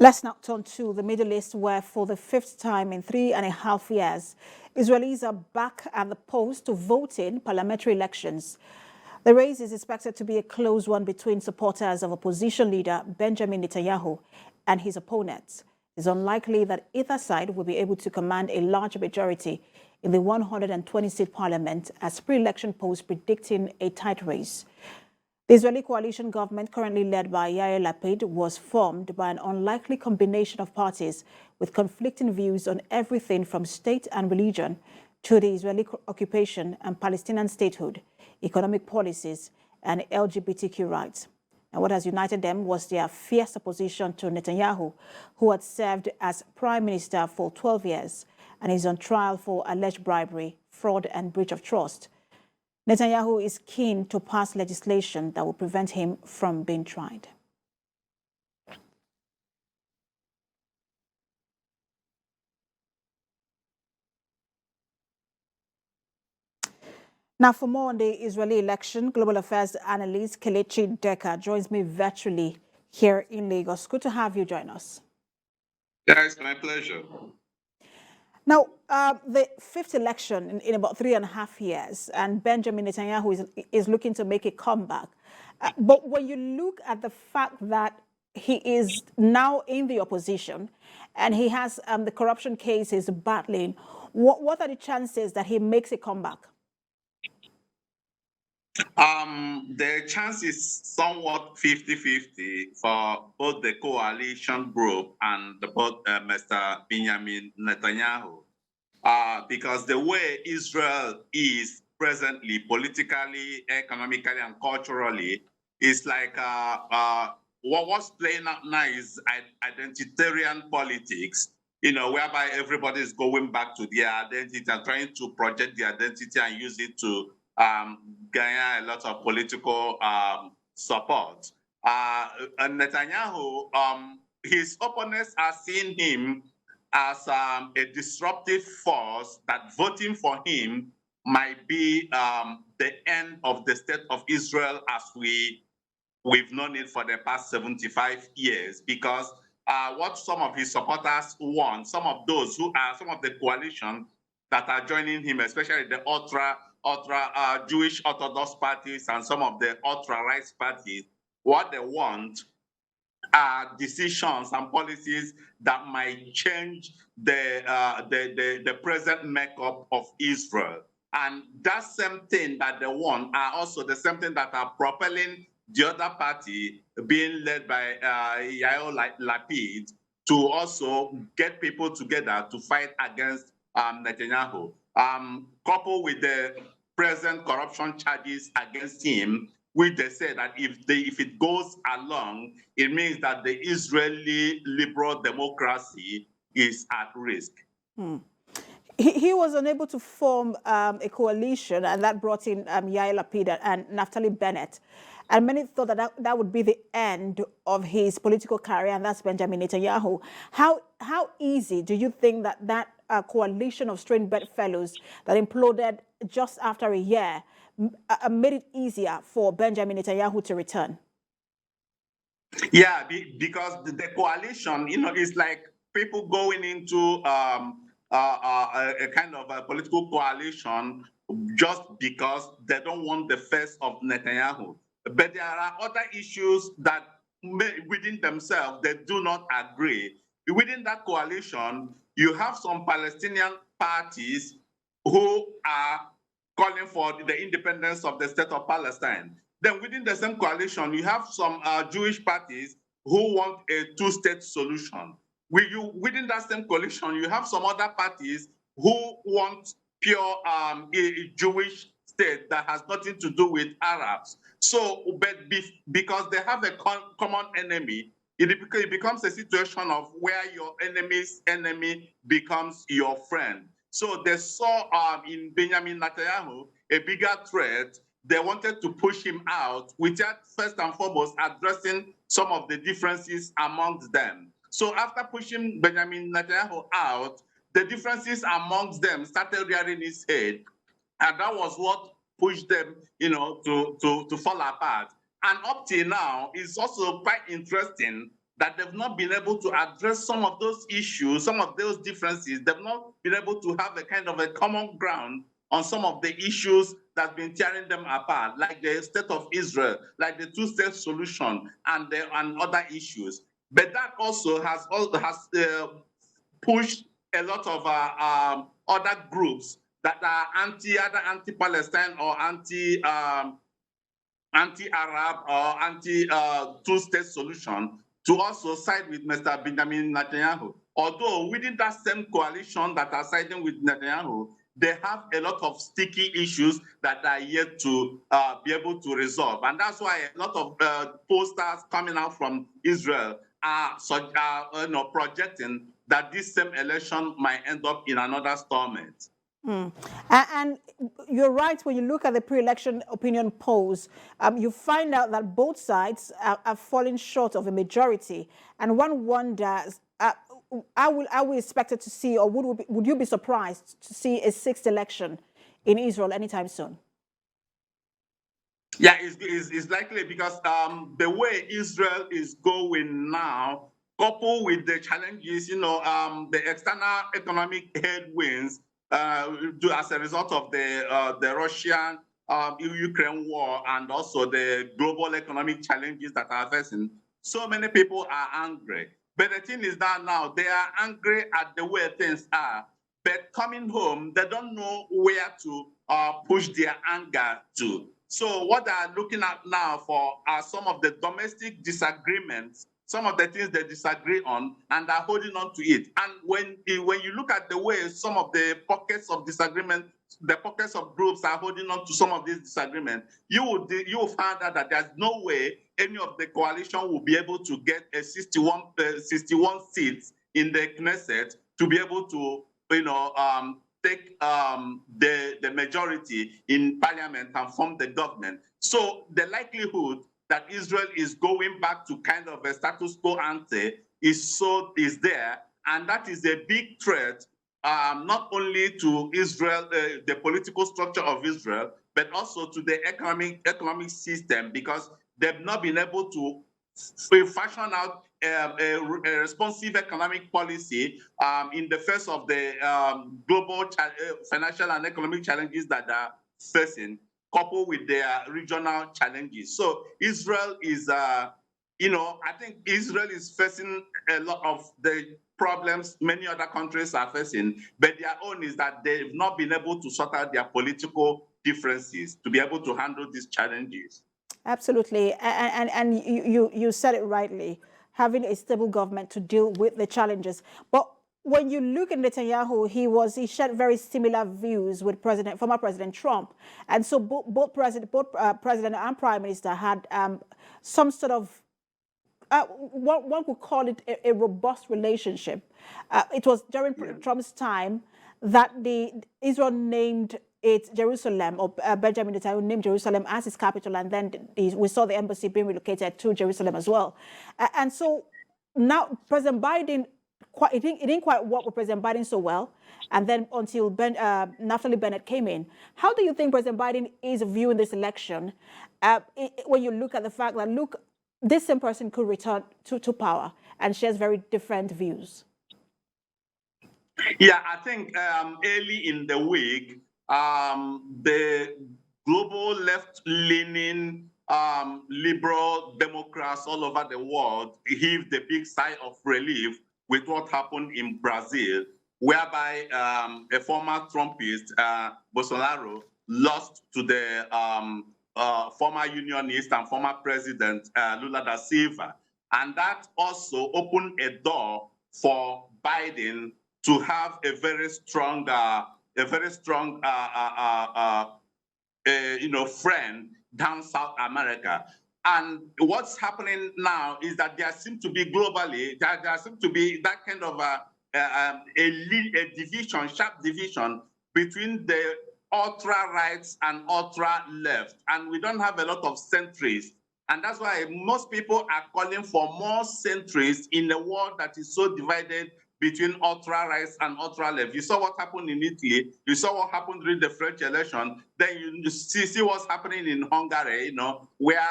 Let's now turn to the Middle East, where for the fifth time in 3.5 years, Israelis are back at the polls to vote in parliamentary elections. The race is expected to be a close one between supporters of opposition leader Benjamin Netanyahu and his opponents. It's unlikely that either side will be able to command a large majority in the 120-seat parliament, as pre-election polls predicting a tight race. The Israeli coalition government, currently led by Yair Lapid, was formed by an unlikely combination of parties with conflicting views on everything from state and religion to the Israeli occupation and Palestinian statehood, economic policies, and LGBTQ rights. And what has united them was their fierce opposition to Netanyahu, who had served as prime minister for 12 years and is on trial for alleged bribery, fraud, and breach of trust. Netanyahu is keen to pass legislation that will prevent him from being tried. Now, for more on the Israeli election, global affairs analyst Kelechi Decker joins me virtually here in Lagos. Good to have you join us. Yeah, it's my pleasure. Now, the fifth election in about 3.5 years, and Benjamin Netanyahu is looking to make a comeback. But when you look at the fact that he is now in the opposition and he has the corruption cases battling, what are the chances that he makes a comeback? The chance is somewhat 50-50 for both the coalition group and both Mr. Benjamin Netanyahu, because the way Israel is presently, politically, economically, and culturally, is like what's playing out now is identitarian politics, whereby everybody is going back to their identity and trying to project their identity and use it to gain a lot of political support. And Netanyahu, his opponents are seeing him as a disruptive force, that voting for him might be the end of the state of Israel as we've known it for the past 75 years, because what some of his supporters want, some of those who are some of the coalition that are joining him, especially the ultra Jewish Orthodox parties and some of the ultra-right parties, what they want are decisions and policies that might change the present makeup of Israel. And that same thing that they want are also the same thing that are propelling the other party, being led by Yair Lapid, to also get people together to fight against Netanyahu. Coupled with the present corruption charges against him, which they say that if it goes along, it means that the Israeli liberal democracy is at risk. He was unable to form a coalition, and that brought in Yair Lapid and Naftali Bennett. And many thought that would be the end of his political career, and that's Benjamin Netanyahu. How easy do you think that coalition of strange bedfellows that imploded just after a year made it easier for Benjamin Netanyahu to return? Yeah, because the coalition, is like people going into a kind of a political coalition just because they don't want the face of Netanyahu. But there are other issues that within themselves they do not agree. Within that coalition, you have some Palestinian parties who are calling for the independence of the state of Palestine. Then within the same coalition, you have some Jewish parties who want a two-state solution. Within that same coalition, you have some other parties who want pure a Jewish state that has nothing to do with Arabs. So, but because they have a common enemy, it becomes a situation of where your enemy's enemy becomes your friend. So they saw in Benjamin Netanyahu a bigger threat. They wanted to push him out without first and foremost addressing some of the differences amongst them. So after pushing Benjamin Netanyahu out, the differences amongst them started rearing its head. And that was what pushed them, to fall apart. And up till now, it's also quite interesting that they've not been able to address some of those issues, some of those differences. They've not been able to have a kind of a common ground on some of the issues that's been tearing them apart, like the state of Israel, like the two-state solution, and other issues. But that also has pushed a lot of other groups that are either anti-Palestine or anti-Arab or anti-two-state solution to also side with Mr. Benjamin Netanyahu. Although within that same coalition that are siding with Netanyahu, they have a lot of sticky issues that are yet to be able to resolve. And that's why a lot of posters coming out from Israel are projecting that this same election might end up in another stalemate. And you're right, when you look at the pre-election opinion polls, you find out that both sides are falling short of a majority. And one wonders, are we expected to see, or would you be surprised to see a sixth election in Israel anytime soon? Yeah, it's likely because the way Israel is going now, coupled with the challenges, the external economic headwinds as a result of the Russian-Ukraine war, and also the global economic challenges that are facing, so many people are angry. But the thing is that now they are angry at the way things are. But coming home, they don't know where to push their anger to. So what they are looking at now for are some of the domestic disagreements, some of the things they disagree on, and are holding on to it. And when you look at the way some of the pockets of disagreement, the pockets of groups are holding on to some of these disagreements, you will find out that there's no way any of the coalition will be able to get a 61 seats in the Knesset to be able to, take the majority in parliament and form the government. So the likelihood that Israel is going back to kind of a status quo ante is there, and that is a big threat, not only to Israel, the political structure of Israel, but also to the economic system, because they've not been able to fashion out a responsive economic policy in the face of the global financial and economic challenges that are facing, coupled with their regional challenges. So Israel is, I think Israel is facing a lot of the problems many other countries are facing, but their own is that they've not been able to sort out their political differences to be able to handle these challenges. Absolutely, and you said it rightly, having a stable government to deal with the challenges. But when you look at Netanyahu, he shared very similar views with former President Trump, and so both president and prime minister had some sort of one could call it a robust relationship. It was during Trump's time that Israel named Jerusalem, or Benjamin Netanyahu named Jerusalem as his capital, and then we saw the embassy being relocated to Jerusalem as well. And so now President Biden, it didn't quite work with President Biden so well, and then until Naftali Bennett came in. How do you think President Biden is viewing this election when you look at the fact that, look, this same person could return to power and shares very different views? Yeah, I think early in the week, the global left-leaning liberal Democrats all over the world heaved a big sigh of relief with what happened in Brazil, whereby a former Trumpist, Bolsonaro, lost to the former unionist and former president, Lula da Silva. And that also opened a door for Biden to have a very strong friend down South America. And what's happening now is that there seems to be globally, there seems to be that kind of a division, sharp division between the ultra-rights and ultra-left. And we don't have a lot of centrists. And that's why most people are calling for more centrists in a world that is so divided between ultra-rights and ultra-left. You saw what happened in Italy. You saw what happened during the French election. Then you see what's happening in Hungary, where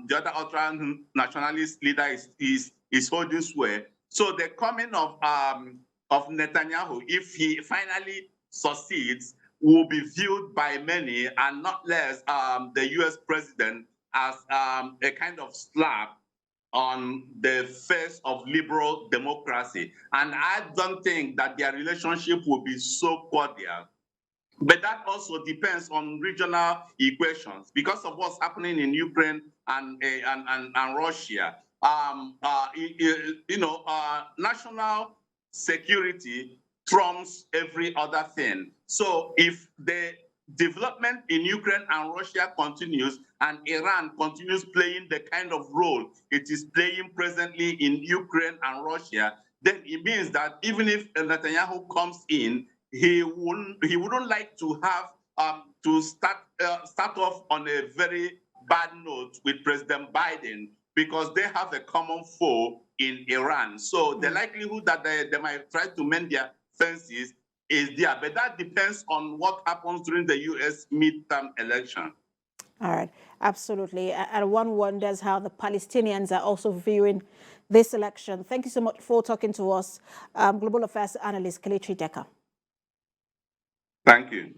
the other ultra-nationalist leader is is holding sway. So the coming of Netanyahu, if he finally succeeds, will be viewed by many and not less the U.S. president as a kind of slap on the face of liberal democracy. And I don't think that their relationship will be so cordial. But that also depends on regional equations because of what's happening in Ukraine and Russia. National security trumps every other thing. So if the development in Ukraine and Russia continues and Iran continues playing the kind of role it is playing presently in Ukraine and Russia, then it means that even if Netanyahu comes in, he wouldn't like to have to start off on a very bad note with President Biden because they have a common foe in Iran. So the likelihood that they might try to mend their fences is there, but that depends on what happens during the U.S. midterm election. All right, absolutely. And one wonders how the Palestinians are also viewing this election. Thank you so much for talking to us, Global Affairs Analyst Kelechi Decker. Thank you.